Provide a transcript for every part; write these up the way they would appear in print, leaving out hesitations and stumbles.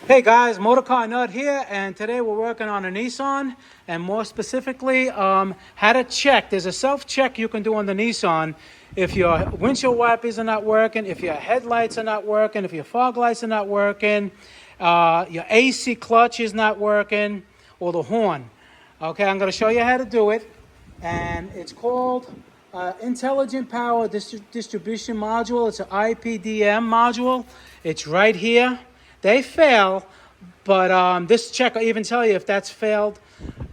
Hey guys, Motorcarnut here, and today we're working on a Nissan, and more specifically, how to check. There's a self-check you can do on the Nissan if your windshield wipers are not working, if your headlights are not working, if your fog lights are not working, your AC clutch is not working, or the horn. Okay, I'm going to show you how to do it, and it's called Intelligent Power Distribution Module. It's an IPDM module. It's right here. They fail, but this check will even tell you if that's failed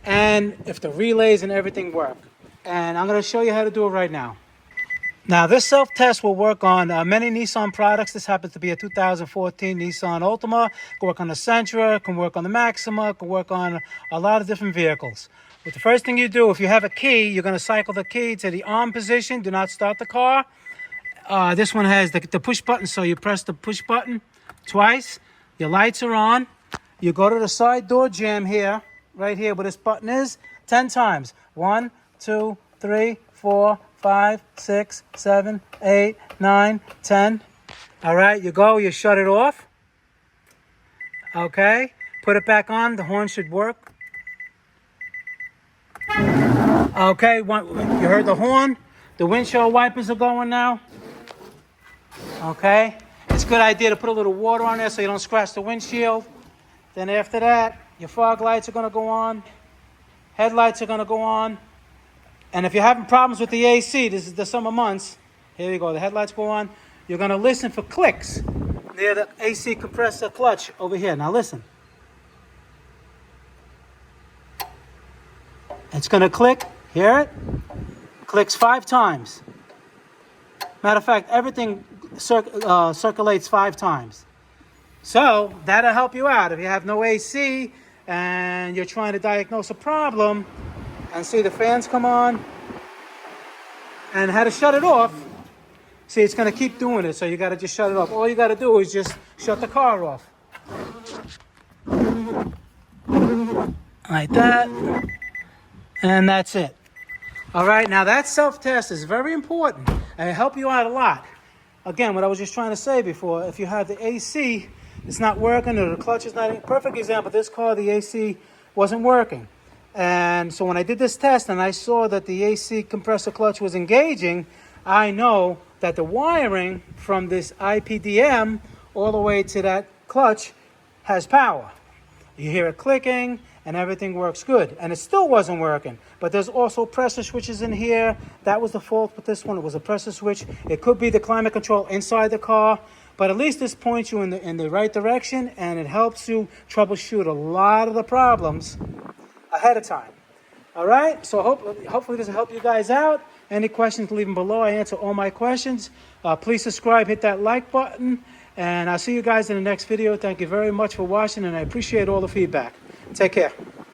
and if the relays and everything work. And I'm going to show you how to do it right now. Now, this self-test will work on many Nissan products. This happens to be a 2014 Nissan Altima. It can work on the Sentra, it can work on the Maxima, it can work on a lot of different vehicles. But the first thing you do, if you have a key, you're going to cycle the key to the on position. Do not start the car. This one has the push button, so you press the push button twice. Your lights are on. You go to the side door jamb here, right here where this button is, 10 times. 1, 2, 3, 4, 5, 6, 7, 8, 9, 10. All right, you go, you shut it off. Okay, put it back on. The horn should work. Okay, you heard the horn. The windshield wipers are going now. Okay. It's a good idea to put a little water on there so you don't scratch the windshield. Then after that, your fog lights are going to go on. Headlights are going to go on. And if you're having problems with the AC, this is the summer months. Here you go. The headlights go on. You're going to listen for clicks near the AC compressor clutch over here. Now listen. It's going to click. Hear it? Clicks 5 times. Matter of fact, everything circulates 5 times. So that'll help you out if you have no AC and you're trying to diagnose a problem and see the fans come on and how to shut it off. See, it's going to keep doing it, so you got to just shut it off. All you got to do is just shut the car off like that, and that's it. All right, now that self-test is very important and it'll help you out a lot. Again, what I was just trying to say before, if you have the AC, it's not working, or the clutch is not, perfect example, this car, the AC wasn't working. And so when I did this test and I saw that the AC compressor clutch was engaging, I know that the wiring from this IPDM all the way to that clutch has power. You hear it clicking and everything works good. And it still wasn't working. But there's also pressure switches in here. That was the fault with this one. It was a pressure switch. It could be the climate control inside the car. But at least this points you in the right direction, and it helps you troubleshoot a lot of the problems ahead of time. All right? So hopefully this will help you guys out. Any questions, leave them below. I answer all my questions. Please subscribe, hit that like button. And I'll see you guys in the next video. Thank you very much for watching, and I appreciate all the feedback. Take care.